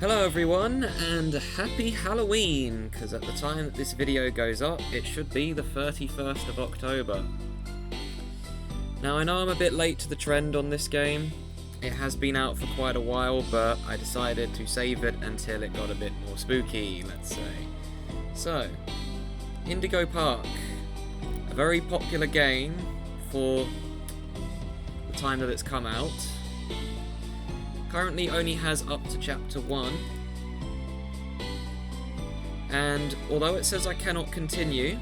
Hello everyone, and happy Halloween, because at the time that this video goes up, it should be the 31st of October. Now I know I'm a bit late to the trend on this game. It has been out for quite a while, but I decided to save it until it got a bit more spooky, let's say. So, Indigo Park, a very popular game for the time that it's come out. Currently only has up to chapter 1, and although it says I cannot continue,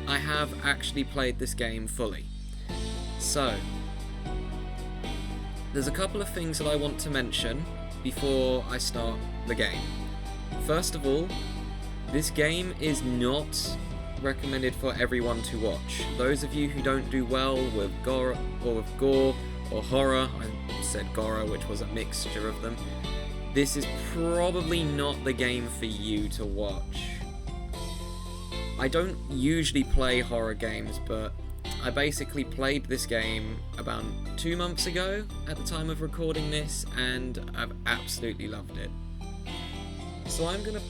I have actually played this game fully. So, there's a couple of things that I want to mention before I start the game. First of all, this game is not recommended for everyone to watch. Those of you who don't do well with gore or horror, I said gore, which was a mixture of them, this is probably not the game for you to watch. I don't usually play horror games, but I basically played this game about 2 months ago at the time of recording this, and I've absolutely loved it. So I'm going to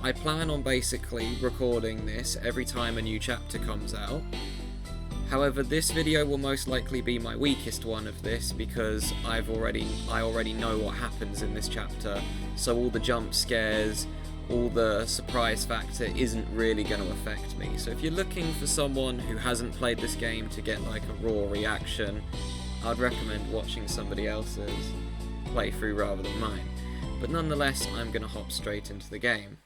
I plan on basically recording this every time a new chapter comes out. However, this video will most likely be my weakest one of this, because I already know what happens in this chapter, so all the jump scares, all the surprise factor isn't really going to affect me. So if you're looking for someone who hasn't played this game to get like a raw reaction, I'd recommend watching somebody else's playthrough rather than mine. But nonetheless, I'm going to hop straight into the game.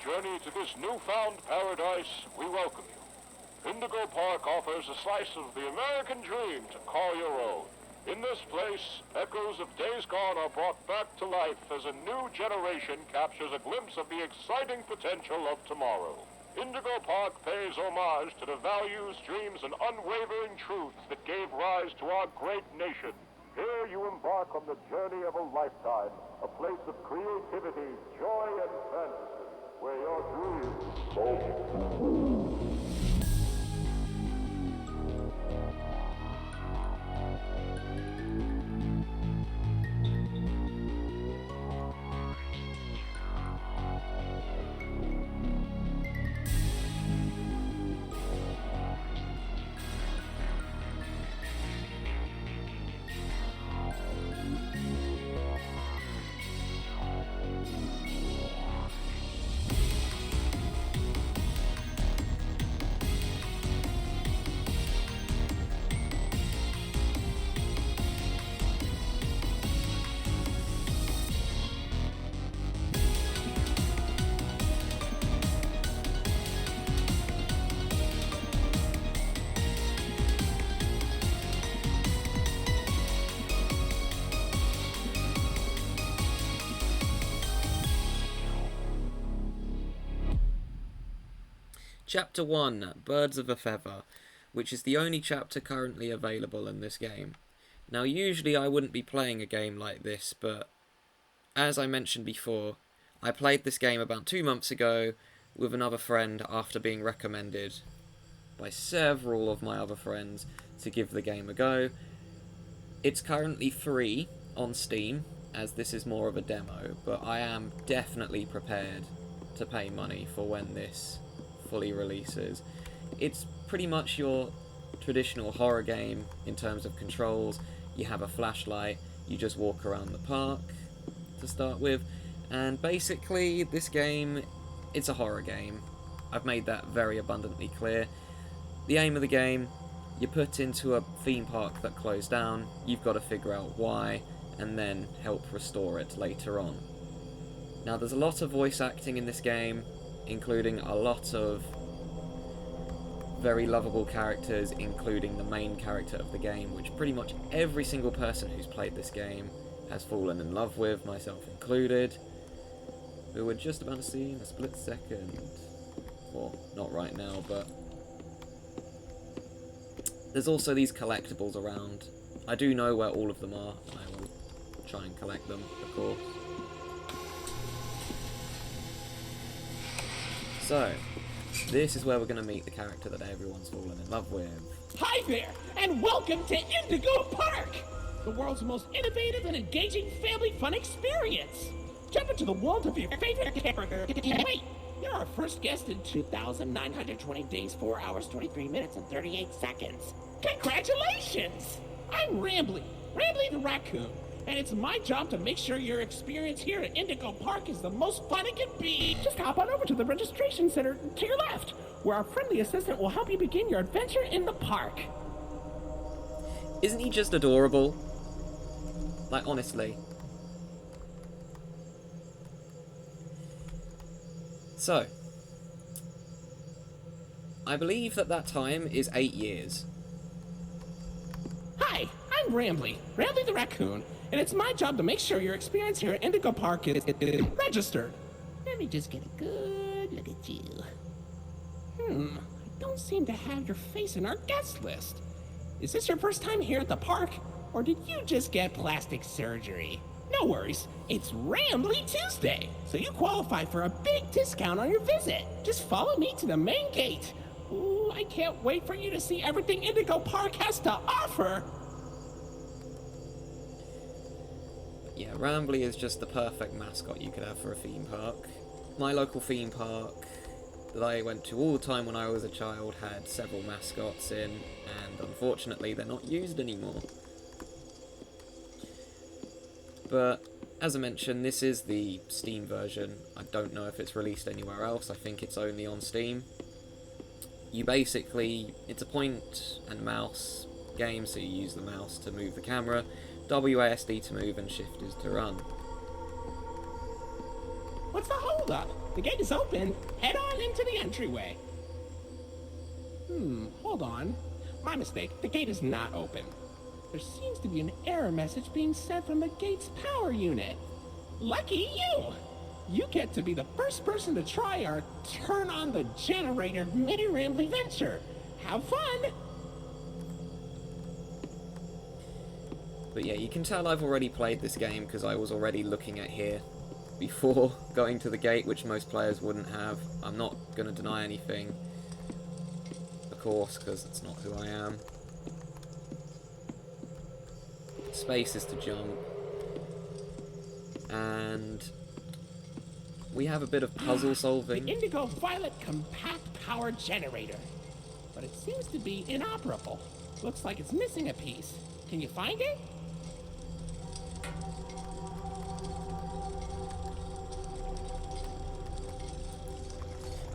Journey to this newfound paradise, we welcome you. Indigo Park offers a slice of the American dream to call your own. In this place, echoes of days gone are brought back to life as a new generation captures a glimpse of the exciting potential of tomorrow. Indigo Park pays homage to the values, dreams, and unwavering truths that gave rise to our great nation. Here you embark on the journey of a lifetime, a place of creativity, joy, and fantasy, where your dreams go. Chapter 1, Birds of a Feather, which is the only chapter currently available in this game. Now usually I wouldn't be playing a game like this, but as I mentioned before, I played this game about 2 months ago with another friend after being recommended by several of my other friends to give the game a go. It's currently free on Steam, as this is more of a demo, but I am definitely prepared to pay money for when this fully releases. It's pretty much your traditional horror game in terms of controls. You have a flashlight, you just walk around the park to start with, and basically this game, it's a horror game. I've made that very abundantly clear. The aim of the game, you're put into a theme park that closed down, you've got to figure out why, and then help restore it later on. Now there's a lot of voice acting in this game, including a lot of very lovable characters, including the main character of the game, which pretty much every single person who's played this game has fallen in love with, myself included, who we're just about to see in a split second. Well, not right now, but there's also these collectibles around. I do know where all of them are, and I will try and collect them, of course. So, this is where we're going to meet the character that everyone's fallen in love with. Hi there, and welcome to Indigo Park, the world's most innovative and engaging family fun experience. Jump into the world of your favorite character. Wait, you're our first guest in 2,920 days, 4 hours, 23 minutes, and 38 seconds. Congratulations! I'm Rambly the raccoon, and it's my job to make sure your experience here at Indigo Park is the most fun it can be. Just hop on over to the registration center to your left, where our friendly assistant will help you begin your adventure in the park. Isn't he just adorable? Like, honestly. So, I believe that time is 8 years. Hi, I'm Rambly the raccoon, and it's my job to make sure your experience here at Indigo Park is registered. Let me just get a good look at you. I don't seem to have your face in our guest list. Is this your first time here at the park, or did you just get plastic surgery? No worries, it's Rambly Tuesday, so you qualify for a big discount on your visit. Just follow me to the main gate. Ooh, I can't wait for you to see everything Indigo Park has to offer. Yeah, Rambly is just the perfect mascot you could have for a theme park. My local theme park that I went to all the time when I was a child had several mascots in, and unfortunately they're not used anymore. But, as I mentioned, this is the Steam version. I don't know if it's released anywhere else, I think it's only on Steam. It's a point and mouse game, so you use the mouse to move the camera, WASD to move, and shift is to run. What's the holdup? The gate is open. Head on into the entryway. Hold on. My mistake. The gate is not open. There seems to be an error message being sent from the gate's power unit. Lucky you! You get to be the first person to try our turn on the generator mini Rambly venture. Have fun! But yeah, you can tell I've already played this game because I was already looking at here before going to the gate, which most players wouldn't have. I'm not going to deny anything, of course, because that's not who I am. Space is to jump. And we have a bit of puzzle solving. The Indigo Violet Compact Power Generator. But it seems to be inoperable. Looks like it's missing a piece. Can you find it?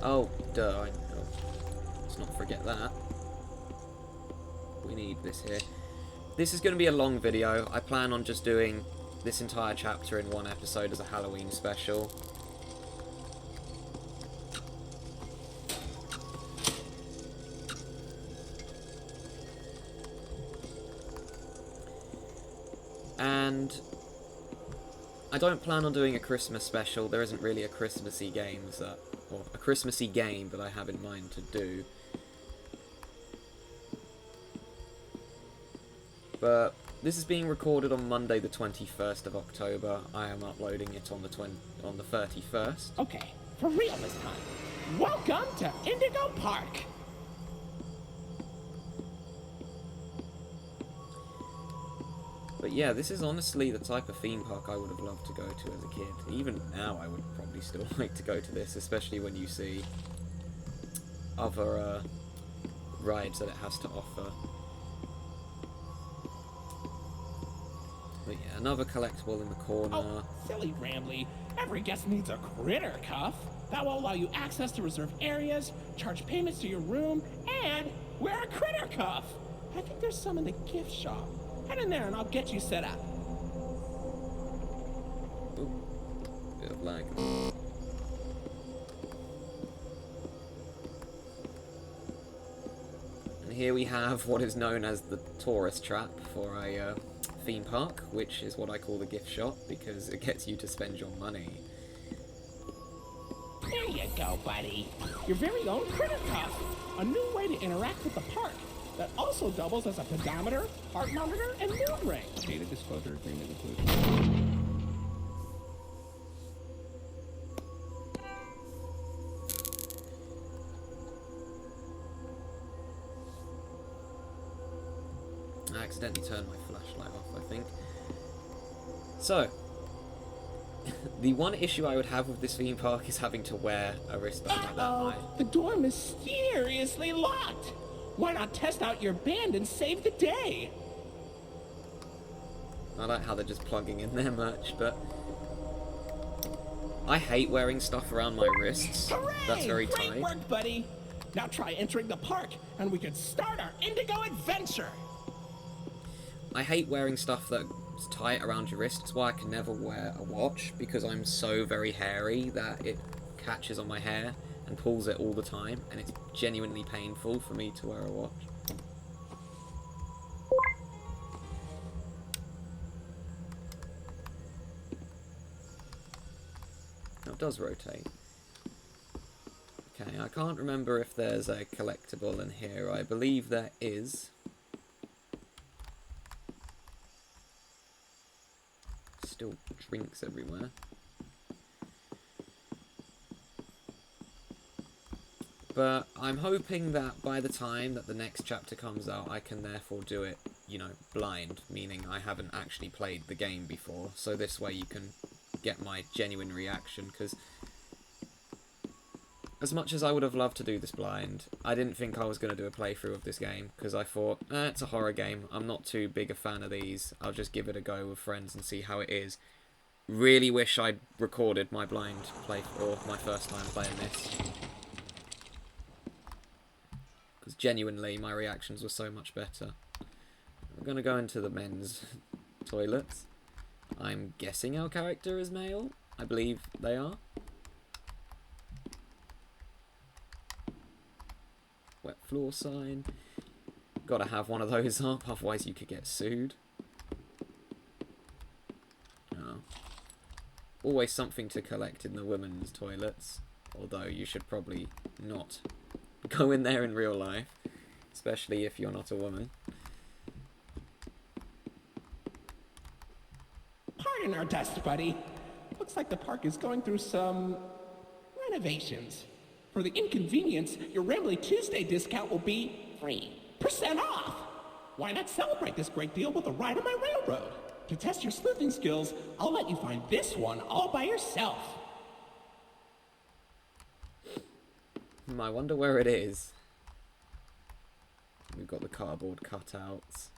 Oh, duh, let's not forget that. We need this here. This is going to be a long video. I plan on just doing this entire chapter in one episode as a Halloween special. And I don't plan on doing a Christmas special. There isn't really a Christmassy game that I have in mind to do. But this is being recorded on Monday the 21st of October. I am uploading it on the 31st. Okay, for real this time. Welcome to Indigo Park. But yeah, this is honestly the type of theme park I would have loved to go to as a kid. Even now, I would probably still like to go to this, especially when you see other rides that it has to offer. But yeah, another collectible in the corner. Oh, silly Rambly. Every guest needs a critter cuff. That will allow you access to reserved areas, charge payments to your room, and wear a critter cuff. I think there's some in the gift shop. Head in there and I'll get you set up. Ooh, bit of lag. And here we have what is known as the tourist trap for a theme park, which is what I call the gift shop because it gets you to spend your money. There you go, buddy. Your very own critter cuff. A new way to interact with the park. That also doubles as a pedometer, heart monitor, and mood ring. Data disclosure agreement included. accidentally turned my flashlight off, I think. So, the one issue I would have with this theme park is having to wear a wristband like that. Uh-oh, the door mysteriously locked. Why not test out your band and save the day? I like how they're just plugging in their merch, but I hate wearing stuff around my wrists. Hooray! That's very tight. Great work, buddy. Now try entering the park, and we can start our Indigo adventure. I hate wearing stuff that's tight around your wrist. That's why I can never wear a watch, because I'm so very hairy that it catches on my hair and pulls it all the time, and it's genuinely painful for me to wear a watch. Now it does rotate. Okay, I can't remember if there's a collectible in here. I believe there is. Still drinks everywhere. But I'm hoping that by the time that the next chapter comes out, I can therefore do it, you know, blind, meaning I haven't actually played the game before. So this way you can get my genuine reaction, because as much as I would have loved to do this blind, I didn't think I was going to do a playthrough of this game, because I thought, it's a horror game, I'm not too big a fan of these, I'll just give it a go with friends and see how it is. Really wish I'd recorded my blind playthrough, or my first time playing this. Because genuinely, my reactions were so much better. We're going to go into the men's toilets. I'm guessing our character is male. I believe they are. Wet floor sign. Gotta have one of those up, otherwise you could get sued. Oh. Always something to collect in the women's toilets. Although you should probably not go in there in real life. Especially if you're not a woman. Pardon our dust, buddy. Looks like the park is going through some renovations. For the inconvenience, your Rambly Tuesday discount will be 3% off. Why not celebrate this great deal with a ride on my railroad? To test your sleuthing skills, I'll let you find this one all by yourself. I wonder where it is. We've got the cardboard cutouts.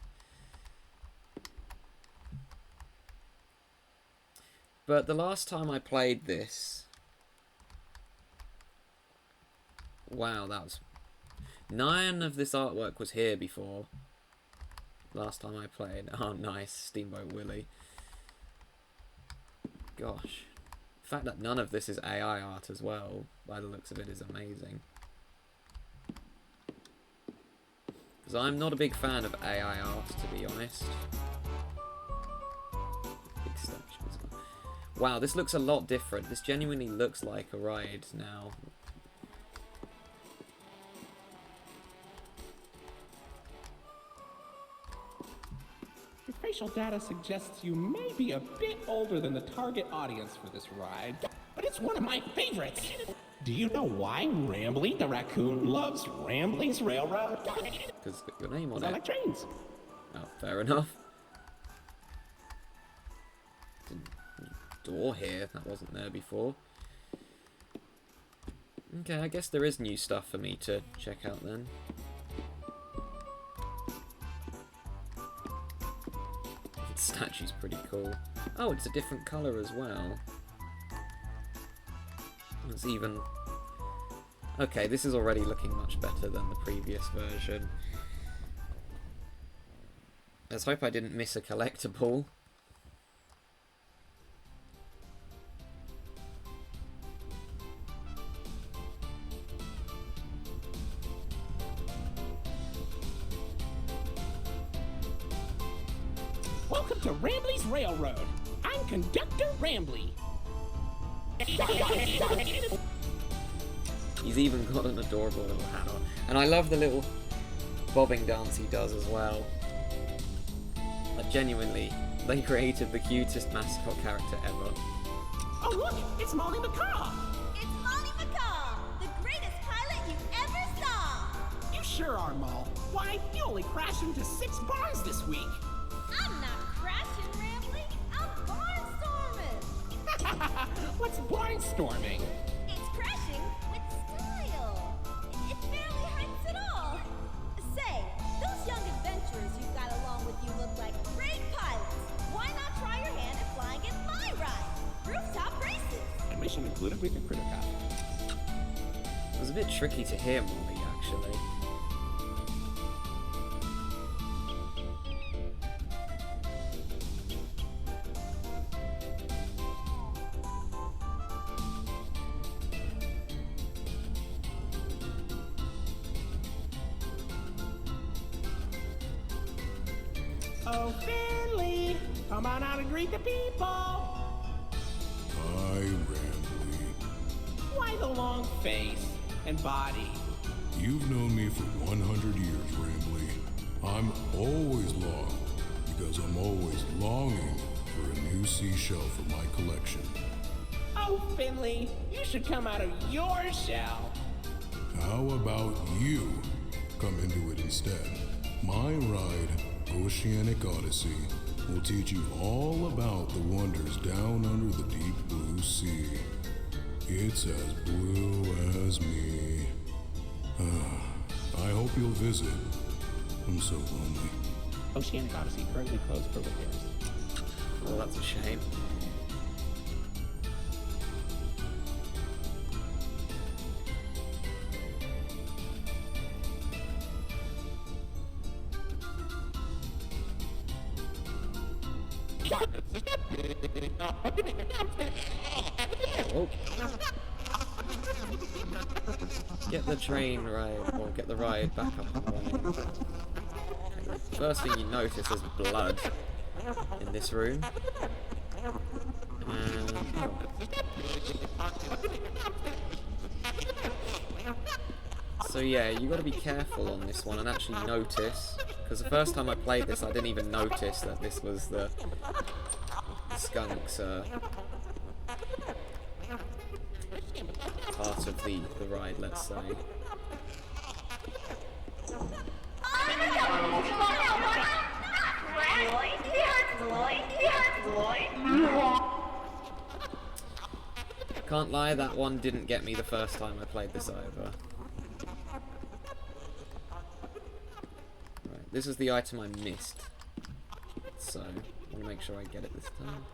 But the last time I played this... Wow, that was... None of this artwork was here before. Last time I played. Oh, nice. Steamboat Willie. Gosh. The fact that none of this is AI art as well, by the looks of it, is amazing. Because I'm not a big fan of AI art, to be honest. Big statue as well. Wow, this looks a lot different. This genuinely looks like a ride now. Your facial data suggests you may be a bit older than the target audience for this ride, but it's one of my favorites. Do you know why Rambly the raccoon loves Rambly's Railroad? Because it's got your name on I it. like trains. Oh, fair enough. Door here, that wasn't there before. Okay, I guess there is new stuff for me to check out then. The statue's pretty cool. Oh, it's a different colour as well. It's even... Okay, this is already looking much better than the previous version. Let's hope I didn't miss a collectible. Welcome to Rambly's Railroad. I'm Conductor Rambly. He's even got an adorable little hat on. And I love the little bobbing dance he does as well. Like, genuinely, they created the cutest mascot character ever. Oh look, it's Molly McCaw. It's Molly McCaw, the greatest pilot you ever saw. You sure are, Mol. Why, you only crashed into 6 barns this week. I'm not crashing, Rambly. I'm barnstorming. What's barnstorming? It's crashing with style. It barely hurts at all. Say, those young adventurers you've got along with you look like great pilots. Why not try your hand at flying in my ride? Rooftop races. Admission included with the critter cop. It was a bit tricky to hear, Molly, actually. Oh, Finley, come on out and greet the people. Hi, Rambly. Why the long face and body? You've known me for 100 years, Rambly. I'm always long because I'm always longing for a new seashell for my collection. Oh, Finley, you should come out of your shell. How about you come into it instead? My ride, Oceanic Odyssey, will teach you all about the wonders down under the deep blue sea. It's as blue as me. I hope you'll visit. I'm so lonely. Oceanic Odyssey currently closed for repairs. Oh, that's a shame. Oh. Get the train ride, or get the ride back up and running. Okay, the first thing you notice is blood in this room. And... So yeah, you got to be careful on this one and actually notice, because the first time I played this I didn't even notice that this was the skunk's part of the ride, let's say. Can't lie, that one didn't get me the first time I played this either. Right, this is the item I missed, so I want to make sure I get it this time.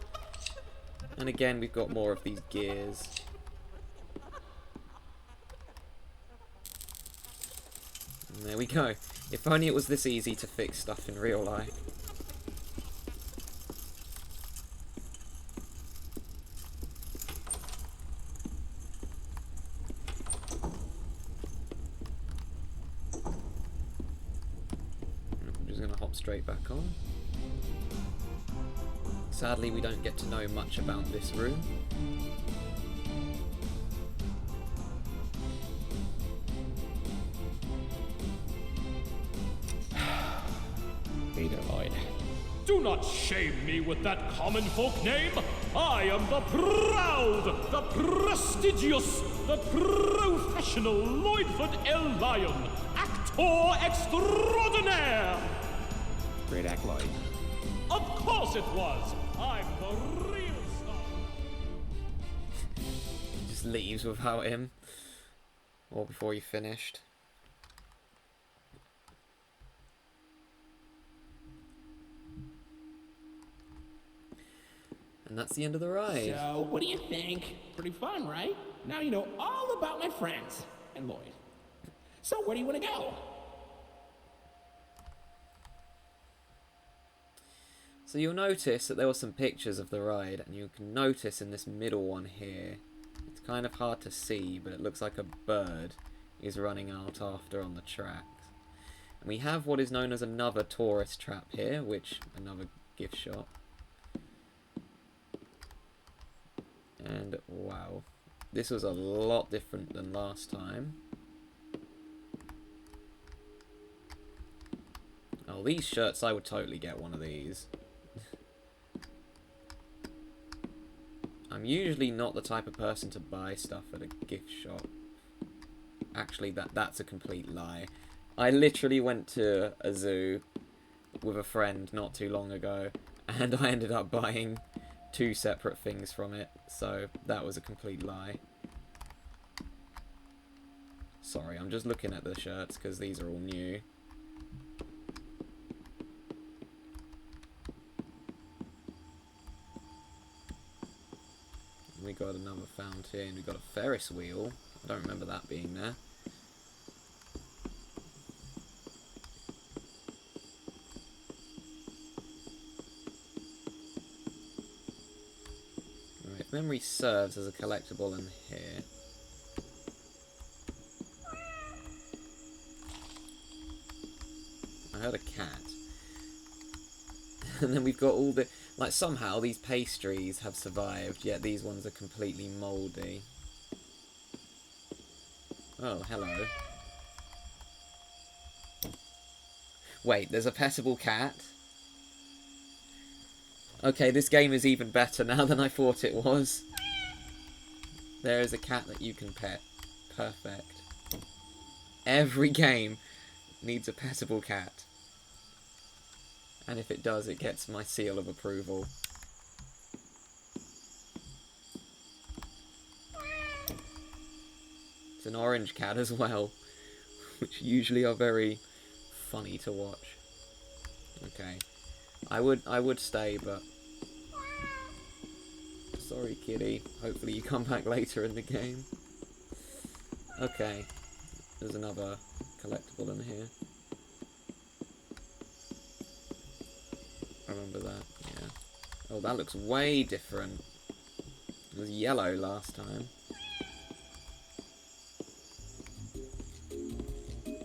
And again, we've got more of these gears. And there we go. If only it was this easy to fix stuff in real life. I'm just going to hop straight back on. Sadly, we don't get to know much about this room. Peter Lloyd. Do not shame me with that common folk name. I am the proud, the prestigious, the professional Lloydford L. Lion, actor extraordinaire. Great Act Lloyd. Of course it was. I'm the real star. He just leaves without him. Or before he finished. And that's the end of the ride. So, what do you think? Pretty fun, right? Now you know all about my friends and Lloyd. So, where do you want to go? So you'll notice that there were some pictures of the ride, and you can notice in this middle one here, it's kind of hard to see, but it looks like a bird is running out after on the tracks. And we have what is known as another tourist trap here, which, another gift shop. And wow, this was a lot different than last time. Oh, these shirts, I would totally get one of these. I'm usually not the type of person to buy stuff at a gift shop. Actually, that's a complete lie. I literally went to a zoo with a friend not too long ago, and I ended up buying 2 separate things from it, so that was a complete lie. Sorry, I'm just looking at the shirts because these are all new. We got another fountain, we got a Ferris wheel. I don't remember that being there. Right, if memory serves, there's a collectible in here. I heard a cat. And then we've got all the... Like, somehow these pastries have survived, yet these ones are completely mouldy. Oh, hello. Wait, there's a petable cat? Okay, this game is even better now than I thought it was. There is a cat that you can pet. Perfect. Every game needs a petable cat. And if it does, it gets my seal of approval. It's an orange cat as well, which usually are very funny to watch. Okay. I would stay, but... Sorry, kitty. Hopefully you come back later in the game. Okay. There's another collectible in here. I remember that, yeah. Oh, that looks way different. It was yellow last time.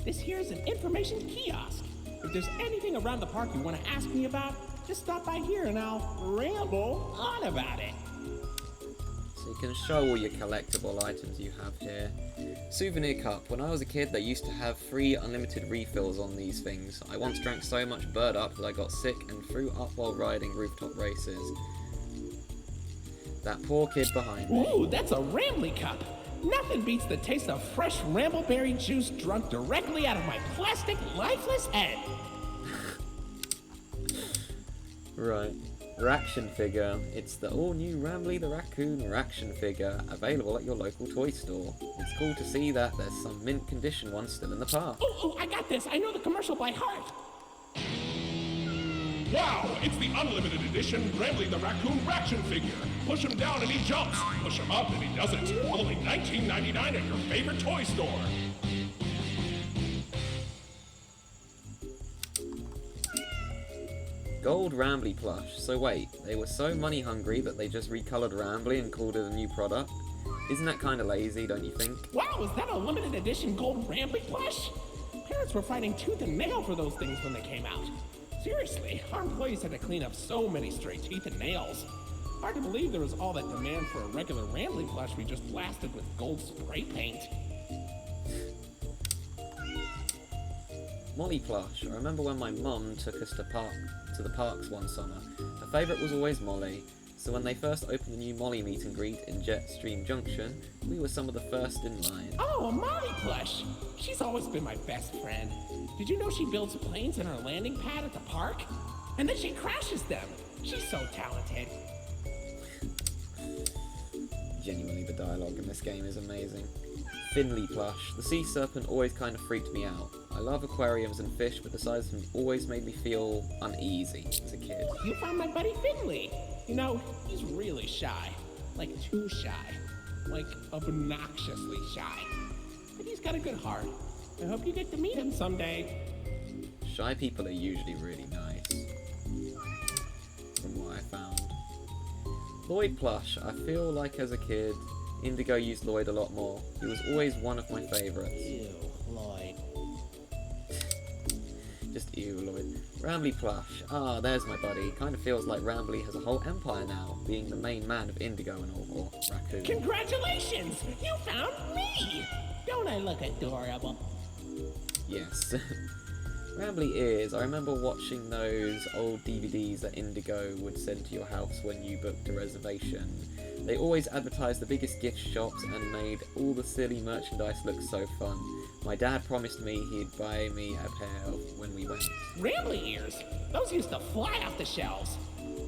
This here is an information kiosk. If there's anything around the park you want to ask me about, just stop by here and I'll ramble on about it. So you can show all your collectible items you have here. Souvenir cup. When I was a kid, they used to have free unlimited refills on these things. I once drank so much bird up that I got sick and threw up while riding rooftop races. That poor kid behind me. Ooh, that's a Rambly cup. Nothing beats the taste of fresh Rambleberry juice drunk directly out of my plastic, lifeless head. Right. Raction figure. It's the all-new Rambly the Raccoon Raction figure, available at your local toy store. It's cool to see that there's some mint condition ones still in the park. Oh, I got this. I know the commercial by heart. Wow, it's the unlimited edition Rambly the Raccoon Raction figure. Push him down and he jumps. Push him up and he doesn't. Only $19.99 at your favorite toy store. Gold Rambly plush. So wait, they were so money hungry that they just recolored Rambly and called it a new product? Isn't that kind of lazy, don't you think? Wow, is that a limited edition gold Rambly plush? Parents were fighting tooth and nail for those things when they came out. Seriously, our employees had to clean up so many stray teeth and nails. Hard to believe there was all that demand for a regular Rambly plush we just blasted with gold spray paint. Molly plush. I remember when my mum took us to the parks one summer. Her favourite was always Molly, so when they first opened the new Molly meet and greet in Jetstream Junction, we were some of the first in line. Oh, a Molly plush! She's always been my best friend. Did you know she builds planes in her landing pad at the park? And then she crashes them. She's so talented. Genuinely, the dialogue in this game is amazing. Finley plush. The sea serpent always kind of freaked me out. I love aquariums and fish, but the size of them always made me feel uneasy as a kid. You found my buddy Finley. You know, he's really shy. Like, too shy. Like, obnoxiously shy. But he's got a good heart. I hope you get to meet him someday. Shy people are usually really nice, from what I found. Lloyd plush. I feel like as a kid, Indigo used Lloyd a lot more. He was always one of my favourites. Ew, Lloyd. Just ew, Lloyd. Rambly plush. Ah, there's my buddy. Kind of feels like Rambly has a whole empire now, being the main man of Indigo and all, or Raccoon. Congratulations! You found me! Don't I look adorable? Yes. Rambly ears. I remember watching those old DVDs that Indigo would send to your house when you booked a reservation. They always advertised the biggest gift shops and made all the silly merchandise look so fun. My dad promised me he'd buy me a pair when we went. Rambly ears? Those used to fly off the shelves.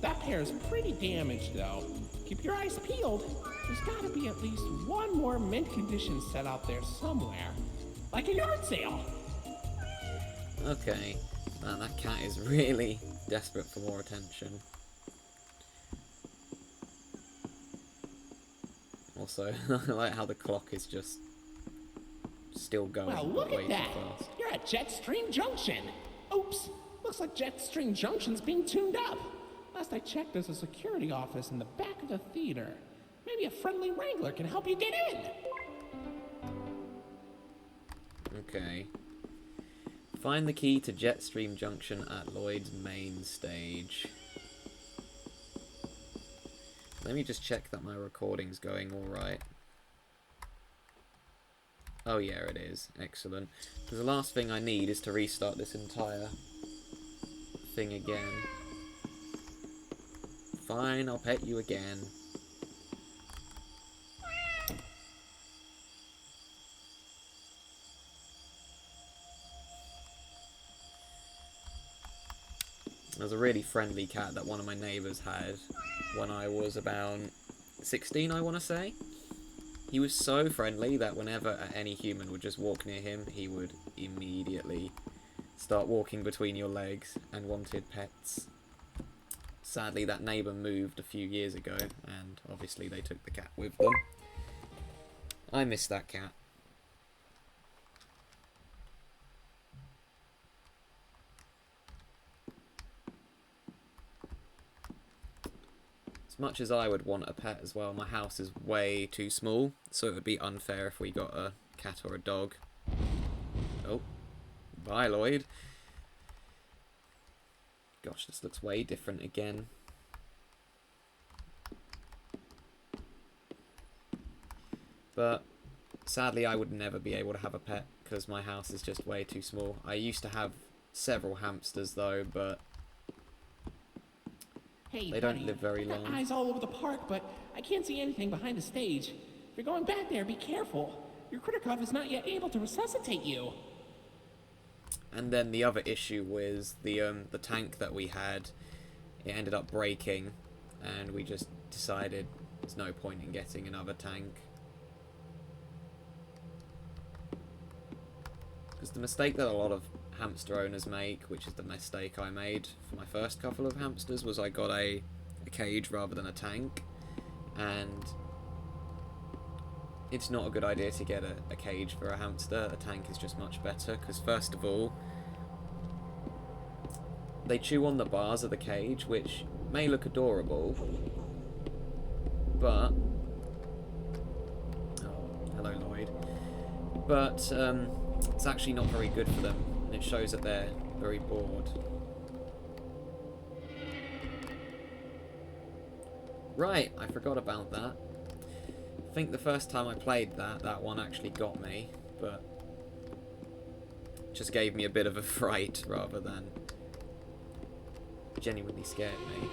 That pair is pretty damaged, though. Keep your eyes peeled. There's gotta be at least one more mint condition set out there somewhere. Like a yard sale. Okay. Man, that cat is really desperate for more attention. Also, I like how the clock is just still going. Well, look way at that. too fast. You're at Jetstream Junction. Oops. Looks like Jetstream Junction's being tuned up. Last I checked, there's a security office in the back of the theater. Maybe a friendly wrangler can help you get in. Okay. Find the key to Jetstream Junction at Lloyd's main stage. Let me just check that my recording's going alright. Oh yeah, it is. Excellent. Because the last thing I need is to restart this entire thing again. Fine, I'll pet you again. There's a really friendly cat that one of my neighbours had when I was about 16, I want to say. He was so friendly that whenever any human would just walk near him, he would immediately start walking between your legs and wanted pets. Sadly, that neighbour moved a few years ago, and obviously they took the cat with them. I miss that cat. As much as I would want a pet as well, my house is way too small, so it would be unfair if we got a cat or a dog. Oh, bye Lloyd. Gosh, this looks way different again. But sadly I would never be able to have a pet because my house is just way too small. I used to have several hamsters though, but Hey, they buddy, don't live very I've got long. eyes all over the park, but I can't see anything behind the stage. If you're going back there, be careful. Your Criticov is not yet able to resuscitate you. And then the other issue was the tank that we had. It ended up breaking, and we just decided there's no point in getting another tank. Because the mistake that a lot of hamster owners make, which is the mistake I made for my first couple of hamsters, was I got a cage rather than a tank, and it's not a good idea to get a cage for a hamster. A tank is just much better, because first of all, they chew on the bars of the cage, which may look adorable, but oh, hello Lloyd, but it's actually not very good for them. It shows that they're very bored. Right, I forgot about that. I think the first time I played that one actually got me, but just gave me a bit of a fright rather than genuinely scared me.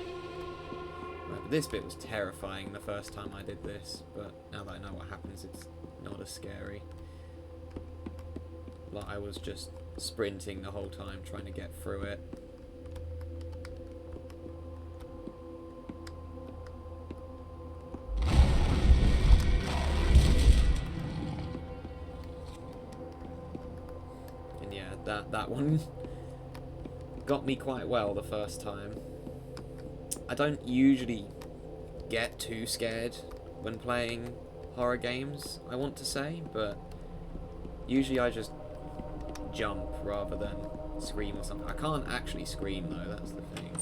Right, but this bit was terrifying the first time I did this, but now that I know what happens, it's not as scary. Like, I was just sprinting the whole time trying to get through it. And yeah, that one got me quite well the first time. I don't usually get too scared when playing horror games, I want to say, but usually I just jump rather than scream or something. I can't actually scream though, that's the thing.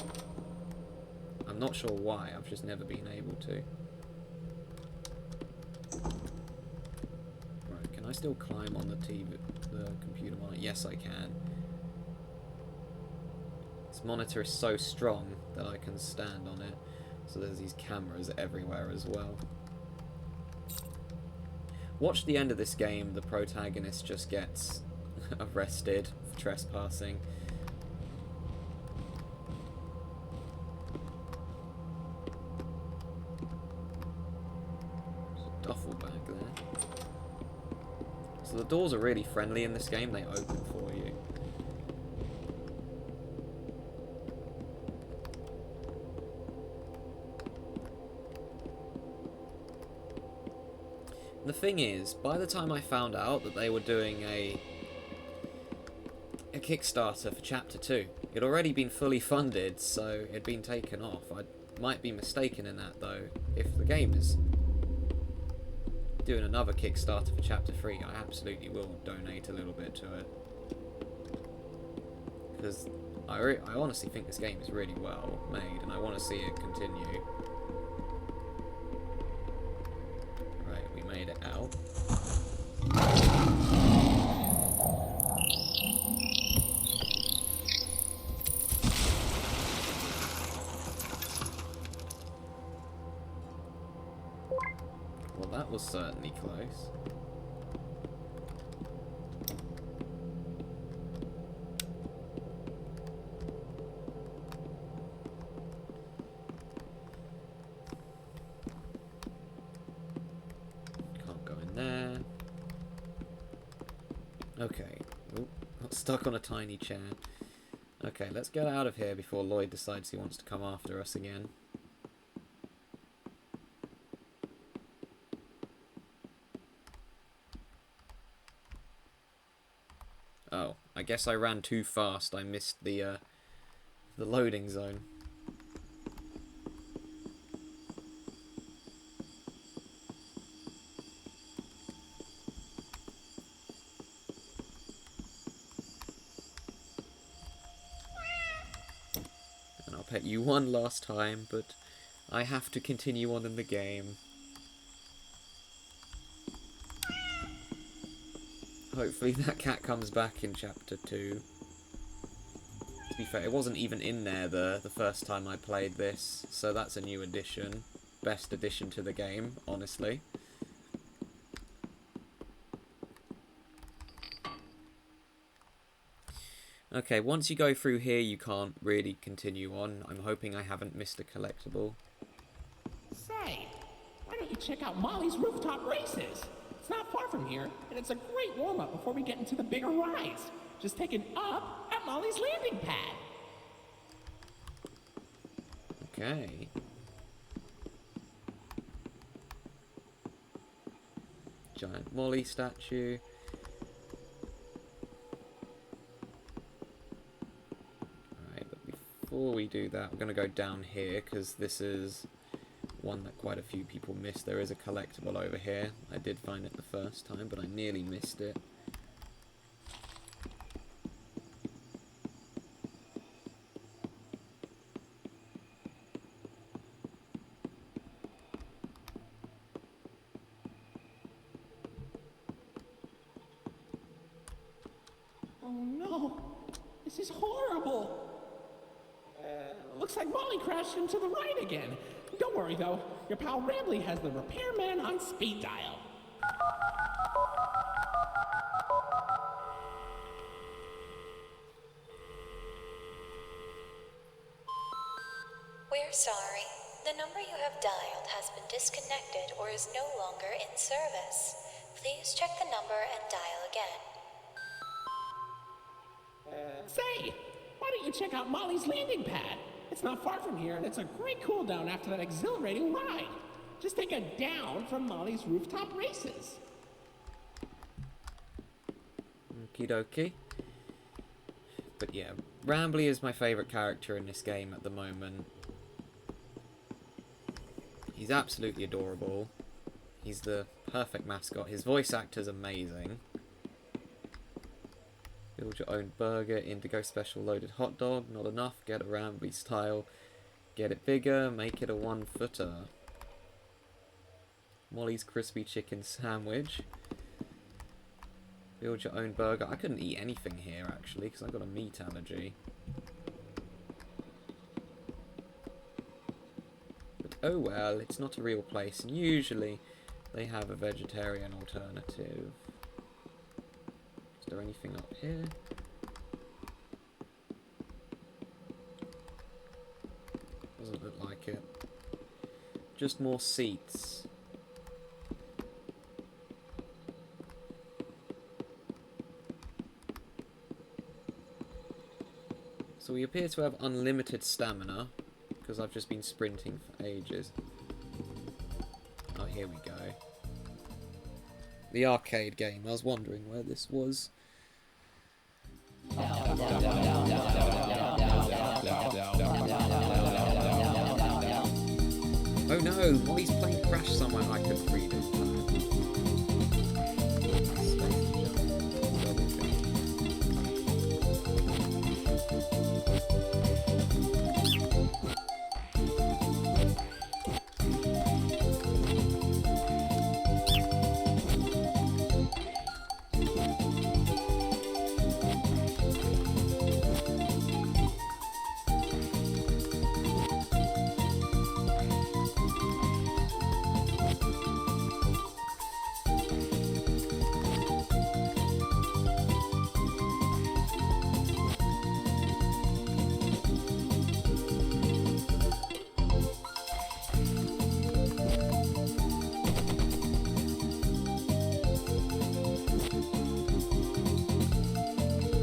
I'm not sure why, I've just never been able to. Right, can I still climb on the computer monitor? Yes, I can. This monitor is so strong that I can stand on it, so there's these cameras everywhere as well. Watch the end of this game, the protagonist just gets arrested for trespassing. There's a duffel bag there. So the doors are really friendly in this game, they open for you. The thing is, by the time I found out that they were doing a Kickstarter for Chapter 2, it had already been fully funded, so it had been taken off. I might be mistaken in that, though. If the game is doing another Kickstarter for Chapter 3, I absolutely will donate a little bit to it. Because I honestly think this game is really well made, and I want to see it continue. Right, we made it out. Well, that was certainly close. Can't go in there. Okay. Ooh, got stuck on a tiny chair. Okay, let's get out of here before Lloyd decides he wants to come after us again. Oh, I guess I ran too fast. I missed the loading zone. And I'll pet you one last time, but I have to continue on in the game. Hopefully that cat comes back in Chapter 2. To be fair, it wasn't even in there the first time I played this, so that's a new addition. Best addition to the game, honestly. Okay, once you go through here, you can't really continue on. I'm hoping I haven't missed a collectible. Say, why don't you check out Molly's rooftop races? It's not far from here, and it's a great warm-up before we get into the bigger rides. Just take an up at Molly's landing pad. Okay. Giant Molly statue. Alright, but before we do that, we're going to go down here, because this is one that quite a few people missed. There is a collectible over here. I did find it the first time, but I nearly missed it. Oh no, this is horrible. Looks like Molly crashed into the ride again. Don't worry though, your pal Rambley has the repairman on speed dial. We're sorry. The number you have dialed has been disconnected or is no longer in service. Please check the number and dial again. Say, why don't you check out Molly's landing pad? It's not far from here, and it's a great cool down after that exhilarating ride. Just take a down from Molly's rooftop races. Okie dokie. But yeah, Rambley is my favourite character in this game at the moment. He's absolutely adorable. He's the perfect mascot. His voice actor's amazing. Build your own burger, Indigo special loaded hot dog, not enough, get a Rambley style. Get it bigger, make it a 1-footer. Molly's crispy chicken sandwich. Build your own burger. I couldn't eat anything here actually because I've got a meat allergy. But oh well, it's not a real place and usually they have a vegetarian alternative. Is there anything up here? Doesn't look like it. Just more seats. we appear to have unlimited stamina, because I've just been sprinting for ages. Oh, here we go. The arcade game. I was wondering where this was. Oh no, Molly's playing Crash somewhere I couldn't read it.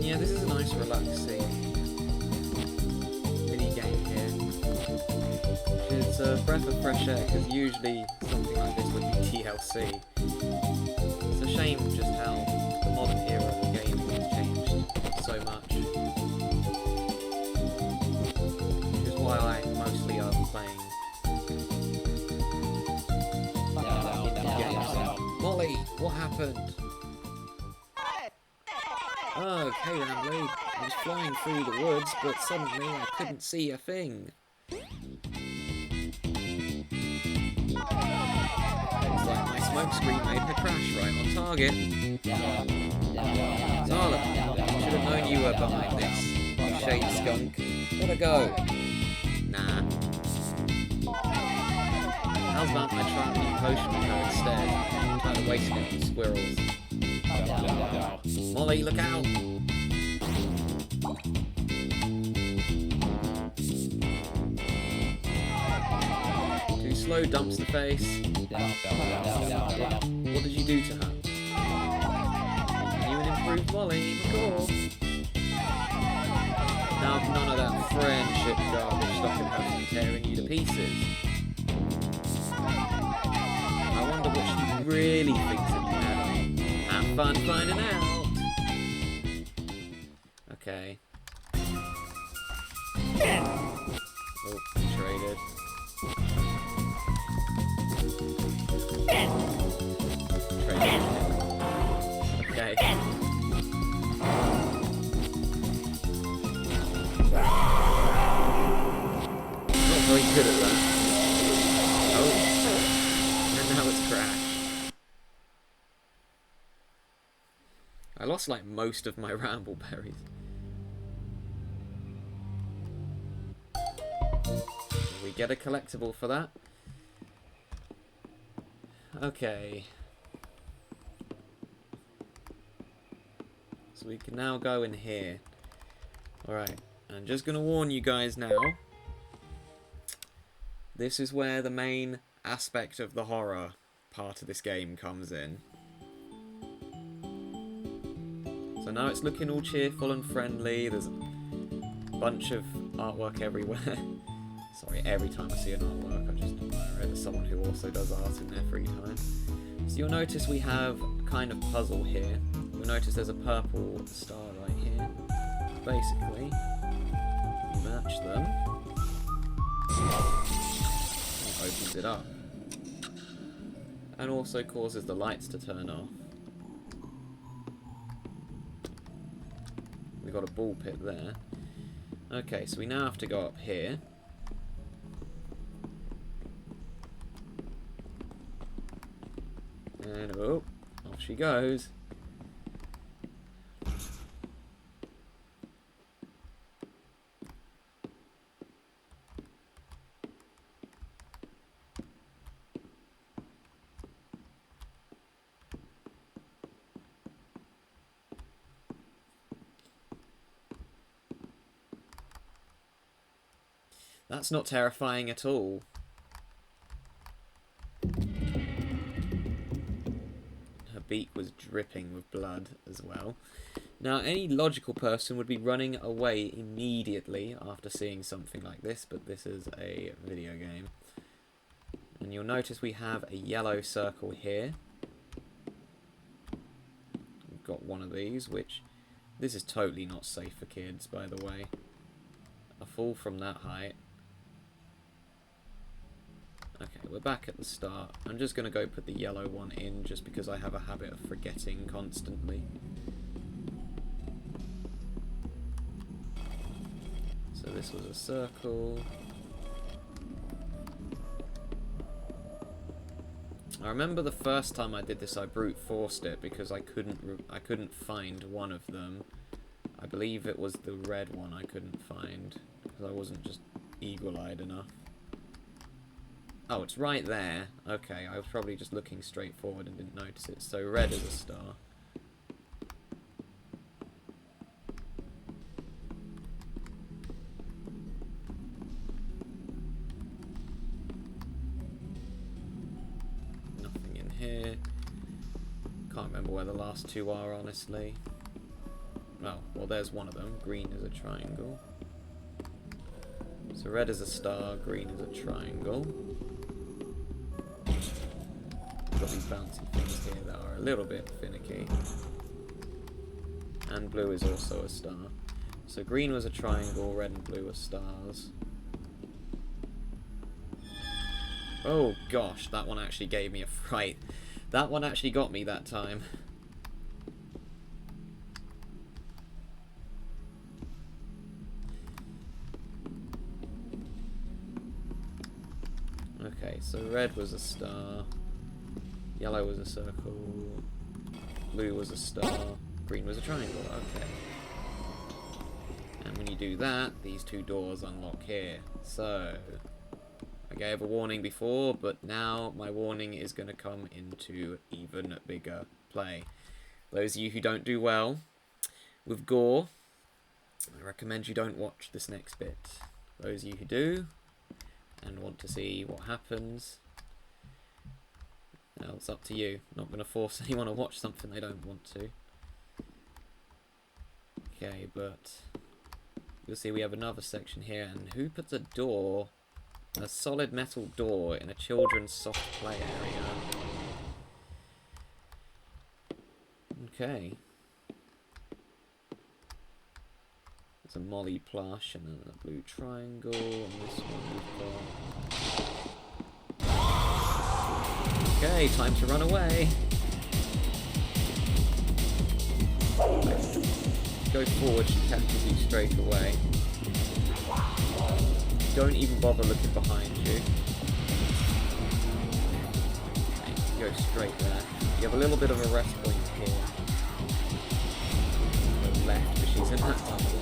Yeah, this is a nice relaxing mini game here. It's a breath of fresh air, because usually something like this would be TLC. It's a shame just how the modern era of gaming has changed so much. Which is why I mostly are playing games. Molly, what happened? Okay, Rambley. I was flying through the woods, but suddenly I couldn't see a thing. Looks like my smokescreen made her crash right on target. Zala, should have known you were behind this. You shade skunk. Gotta go. Nah. How's about I try and make potion with her instead? I'm tired of wasting it on squirrels. Molly, look out! Too slow, dumpster face. What did you do to her? You an improved Molly, McCall. Now none of that friendship garbage stopping her from tearing you to pieces. I wonder what she really thinks of you now. Have fun finding out. Okay. Oh, traded. Traded. Okay. Not very good at that. Oh. And now it's crashed. I lost like most of my ramble berries. We get a collectible for that. Okay. So we can now go in here. Alright, I'm just going to warn you guys now. This is where the main aspect of the horror part of this game comes in. So now it's looking all cheerful and friendly. There's a bunch of artwork everywhere. Sorry, every time I see an artwork, I just admire it as someone who also does art in their free time. So you'll notice we have a kind of puzzle here. You'll notice there's a purple star right here. Basically, you match them. It opens it up. And also causes the lights to turn off. We've got a ball pit there. Okay, so we now have to go up here. And oh, off she goes. That's not terrifying at all. Her beak was dripping with blood as well. Now, any logical person would be running away immediately after seeing something like this, but this is a video game. And you'll notice we have a yellow circle here. We've got one of these, which... This is totally not safe for kids, by the way. A fall from that height. Okay, we're back at the start. I'm just going to go put the yellow one in, just because I have a habit of forgetting constantly. So this was a circle. I remember the first time I did this, I brute forced it because I couldn't find one of them. I believe it was the red one I couldn't find because I wasn't just eagle-eyed enough. Oh, it's right there. Okay, I was probably just looking straight forward and didn't notice it. So red is a star. Here. Can't remember where the last two are, honestly. Oh, well, there's one of them. Green is a triangle. So red is a star, green is a triangle. We've got these bouncy things here that are a little bit finicky. And blue is also a star. So green was a triangle, red and blue are stars. Oh gosh, that one actually gave me a fright. That one actually got me that time. Okay, so red was a star, yellow was a circle, blue was a star, green was a triangle, okay. And when you do that, these two doors unlock here. So... I gave a warning before, but now my warning is going to come into even bigger play. Those of you who don't do well with gore, I recommend you don't watch this next bit. Those of you who do, and want to see what happens, well, it's up to you. I'm not going to force anyone to watch something they don't want to. Okay, but you'll see we have another section here, and who puts a door... A solid metal door in a children's soft play area. Okay. There's a Molly plush and then a blue triangle, and this one we've got... Okay, time to run away. Go forward, she catches you straight away. Don't even bother looking behind you. Okay, go straight there. You have a little bit of a rest point here. Go left, but she's in that tunnel.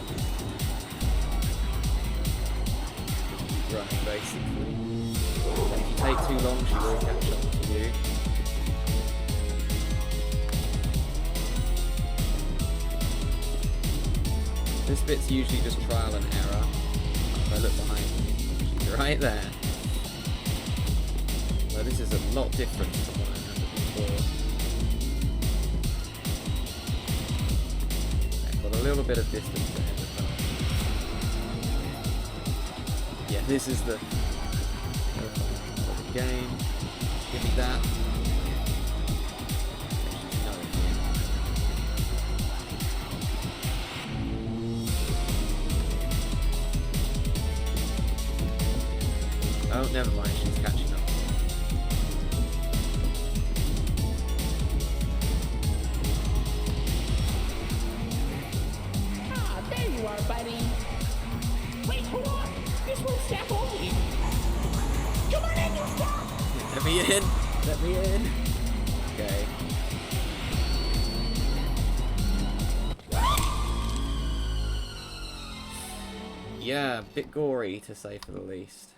Keep running, basically. And if you take too long, she will catch up to you. This bit's usually just trial and error. If I look behind me, she's right there. Well, this is a lot different from what I remember before. I've got a little bit of distance ahead of her. Yeah, this is the game. Give me that. Oh, never mind, she's catching up. Ah, there you are, buddy. Wait, hold on. This won't staff only. Come on in, you staff! Let me in! Let me in! Okay. Yeah, a bit gory to say for the least.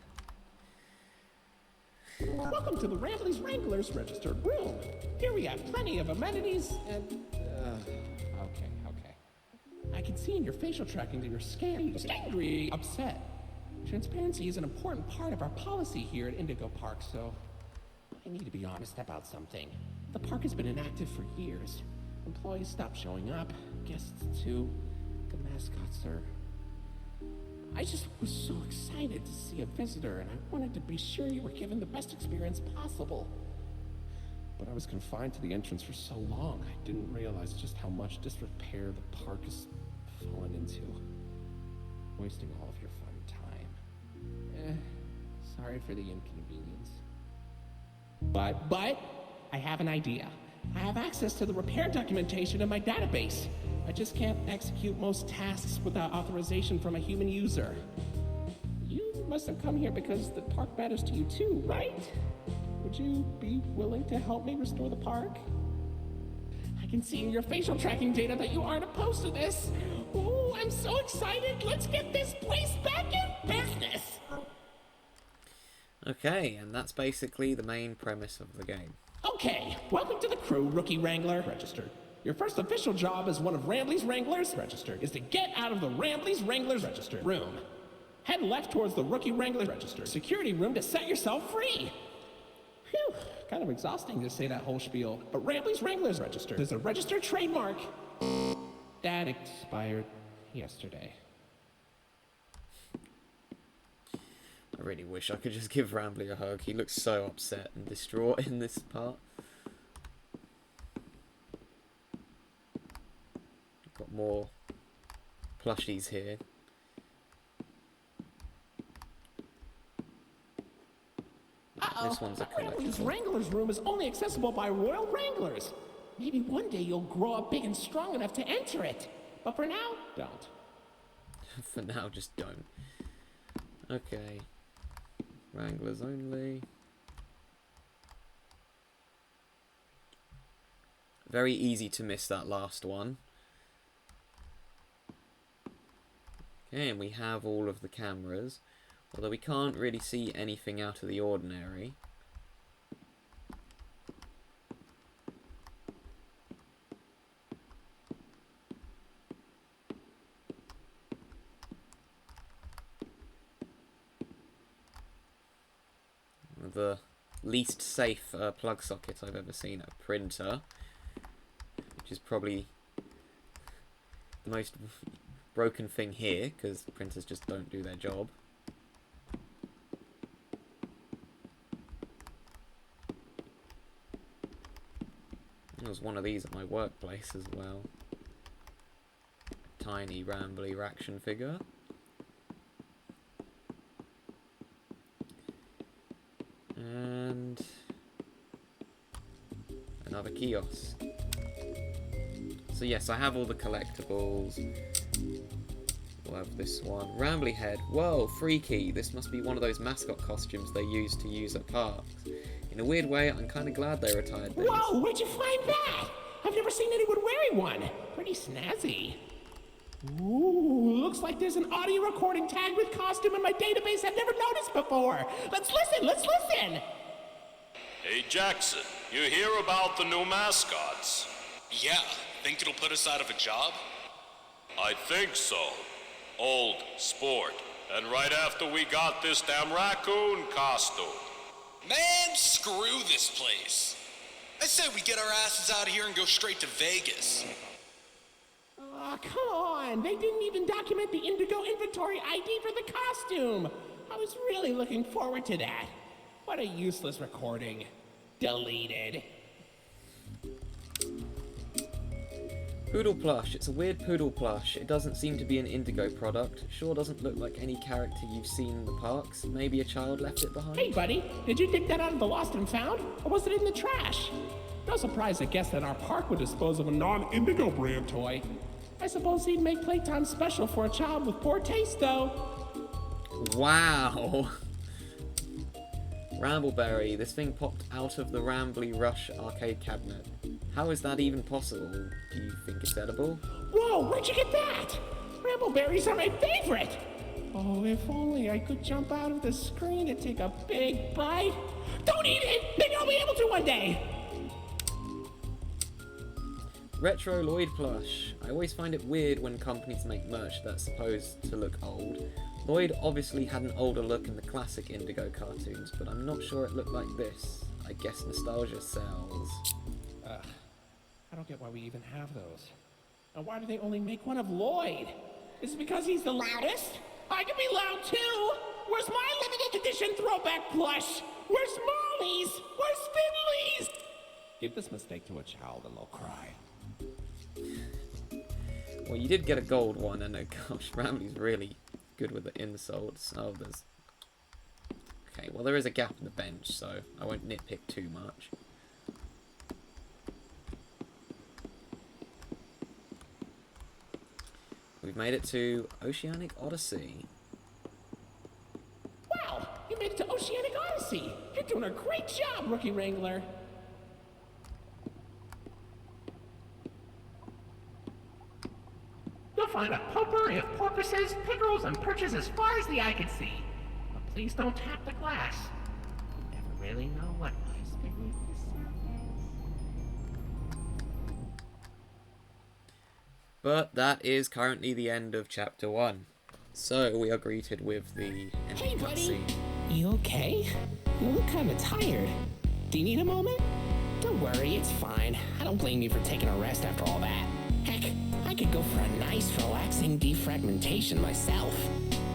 Welcome to the Rambley's Wranglers registered room. Here we have plenty of amenities and... Okay. I can see in your facial tracking that you're scared, angry, upset. Transparency is an important part of our policy here at Indigo Park, so... I need to be honest about something. The park has been inactive for years. Employees stopped showing up. Guests too. The mascots are... I just was so excited to see a visitor, and I wanted to be sure you were given the best experience possible. But I was confined to the entrance for so long, I didn't realize just how much disrepair the park has fallen into. Wasting all of your fun time. Sorry for the inconvenience. But, I have an idea. I have access to the repair documentation in my database. I just can't execute most tasks without authorization from a human user. You must have come here because the park matters to you too, right? Would you be willing to help me restore the park? I can see in your facial tracking data that you aren't opposed to this. Ooh, I'm so excited. Let's get this place back in business. Okay, and that's basically the main premise of the game. Okay, welcome to the crew, Rookie Wrangler. Registered. Your first official job as one of Rambley's Wranglers, registered, is to get out of the Rambley's Wranglers, registered, room. Head left towards the Rookie Wrangler, registered, security room to set yourself free. Phew, kind of exhausting to say that whole spiel, but Rambley's Wranglers, registered, is a registered trademark. That expired yesterday. I really wish I could just give Rambley a hug. He looks so upset and distraught in this part. Got more plushies here. This one's a Rambley's collectible. Wranglers room is only accessible by Royal Wranglers. Maybe one day you'll grow up big and strong enough to enter it. But for now, don't. For now, just don't. Okay. Wranglers only. Very easy to miss that last one. Okay, and we have all of the cameras. Although we can't really see anything out of the ordinary. The least safe plug socket I've ever seen, a printer, which is probably the most broken thing here, because printers just don't do their job. There was one of these at my workplace as well. A tiny Rambley action figure. And another kiosk. So yes, I have all the collectibles. We'll have this one. Rambley head. Whoa, freaky. This must be one of those mascot costumes they use to use at parks. In a weird way, I'm kind of glad they retired these. Whoa, where'd you find that? I've never seen anyone wearing one. Pretty snazzy. Ooh, looks like there's an audio recording tagged with costume in my database I've never noticed before. Let's listen. Hey Jackson, you hear about the new mascots? Yeah, think it'll put us out of a job? I think so. Old sport. And right after we got this damn raccoon costume. Man, screw this place. I said we get our asses out of here and go straight to Vegas. Aw, come on. They didn't even document the Indigo inventory ID for the costume. I was really looking forward to that. What a useless recording. Deleted. Poodle plush. It's a weird poodle plush. It doesn't seem to be an Indigo product. Sure doesn't look like any character you've seen in the parks. Maybe a child left it behind? Hey, buddy, did you dig that out of the lost and found? Or was it in the trash? No surprise to guess that our park would dispose of a non-Indigo brand toy. I suppose he'd make playtime special for a child with poor taste, though. Wow. Rambleberry. This thing popped out of the Rambley Rush arcade cabinet. How is that even possible? Do you think it's edible? Whoa, where'd you get that? Rambleberries are my favorite! Oh, if only I could jump out of the screen and take a big bite. Don't eat it! Maybe I'll be able to one day! Retro Lloyd plush. I always find it weird when companies make merch that's supposed to look old. Lloyd obviously had an older look in the classic Indigo cartoons, but I'm not sure it looked like this. I guess nostalgia sells. I don't get why we even have those. And why do they only make one of Lloyd? Is it because he's the loudest? I can be loud too! Where's my limited edition throwback plush? Where's Molly's? Where's Finley's? Give this mistake to a child and they'll cry. Well, you did get a gold one, and gosh, Ramley's really good with the insults. Oh, there's... Okay, well, there is a gap in the bench, so I won't nitpick too much. We've made it to Oceanic Odyssey. Wow, you made it to Oceanic Odyssey. You're doing a great job, Rookie Wrangler. You'll find a potpourri of porpoises, pickerels, and perches as far as the eye can see. But please don't tap the glass. You never really know what lies beneath the surface. But that is currently the end of Chapter 1. So we are greeted with the ending cutscene. You okay? You look kind of tired. Do you need a moment? Don't worry, it's fine. I don't blame you for taking a rest after all that. Heck, I could go for a nice, relaxing defragmentation myself.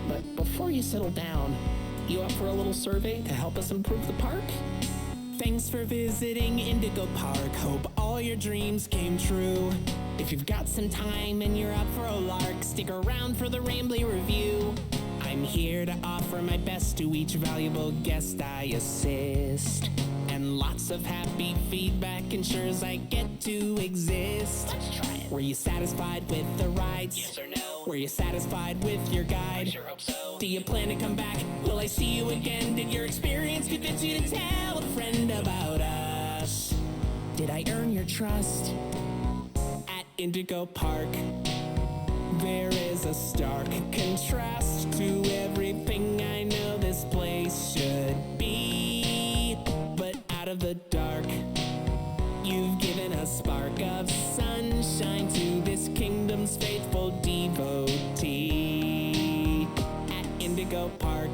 But before you settle down, you up for a little survey to help us improve the park? Thanks for visiting Indigo Park. Hope all your dreams came true. If you've got some time and you're up for a lark, stick around for the Rambley review. I'm here to offer my best to each valuable guest I assist. And lots of happy feedback ensures I get to exist. Let's try it. Were you satisfied with the rides? Yes or no? Were you satisfied with your guide? I sure hope so. Do you plan to come back? Will I see you again? Did your experience convince you to tell a friend about us? Did I earn your trust? At Indigo Park, there is a stark contrast to everything I know this place should be. But out of the dark, you've given a spark of sunshine to this kingdom's faithful devotee. At Indigo Park,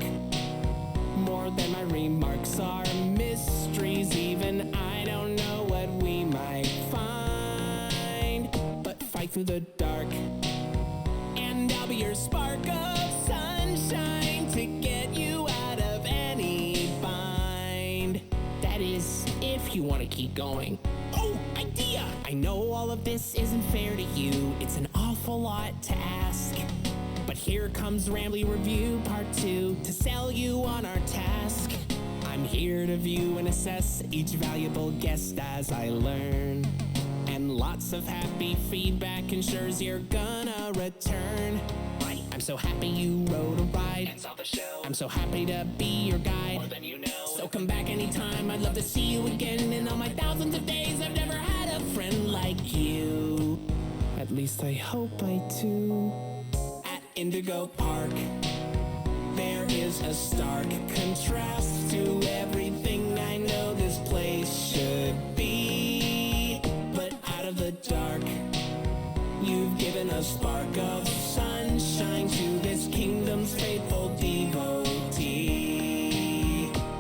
more than my remarks are mysteries. Even I don't know what we might find. But fight through the dark, and I'll be your spark of sunshine to get you out of any bind. That is, if you want to keep going. Oh, idea! I know all of this isn't fair to you. It's an awful lot to ask. But here comes Rambley Review Part 2 to sell you on our task. I'm here to view and assess each valuable guest as I learn. And lots of happy feedback ensures you're gonna return. Right, I'm so happy you rode a ride and saw the show. I'm so happy to be your guide. More than you know. So come back anytime, I'd love to see you again. In all my thousands of days, I've never had a friend like you. At least I hope I do. At Indigo Park, there is a stark contrast to everything I know this place should be. But out of the dark, you've given a spark of sunshine to this kingdom's faithful devotee.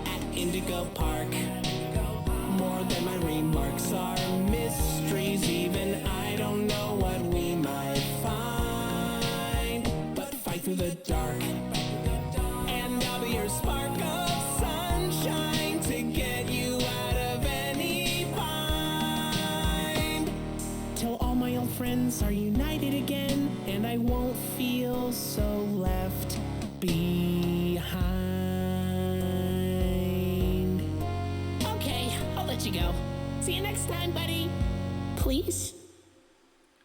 At Indigo Park, more than my remarks are mysteries. Even I don't know what we might find. But fight through the dark, and I'll be your spark of sunshine to get you out of any bind. Till all my old friends are united again, and I won't feel so left behind. Okay, I'll let you go. See you next time, buddy. Please?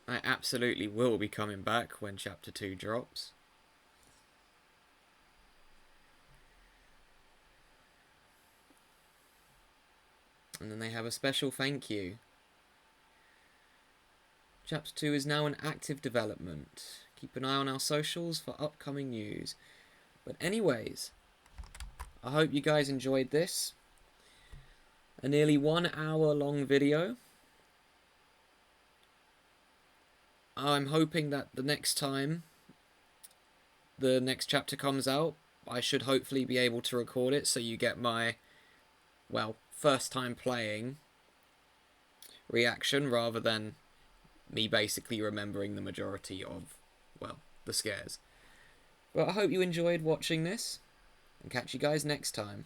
I absolutely will be coming back when Chapter 2 drops. And then they have a special thank you. Chapter 2 is now in active development. Keep an eye on our socials for upcoming news. But anyways, I hope you guys enjoyed this. A nearly 1 hour long video. I'm hoping that the next time the next chapter comes out, I should hopefully be able to record it so you get my, well, first time playing reaction rather than me basically remembering the majority of, well, the scares. But I hope you enjoyed watching this, and catch you guys next time.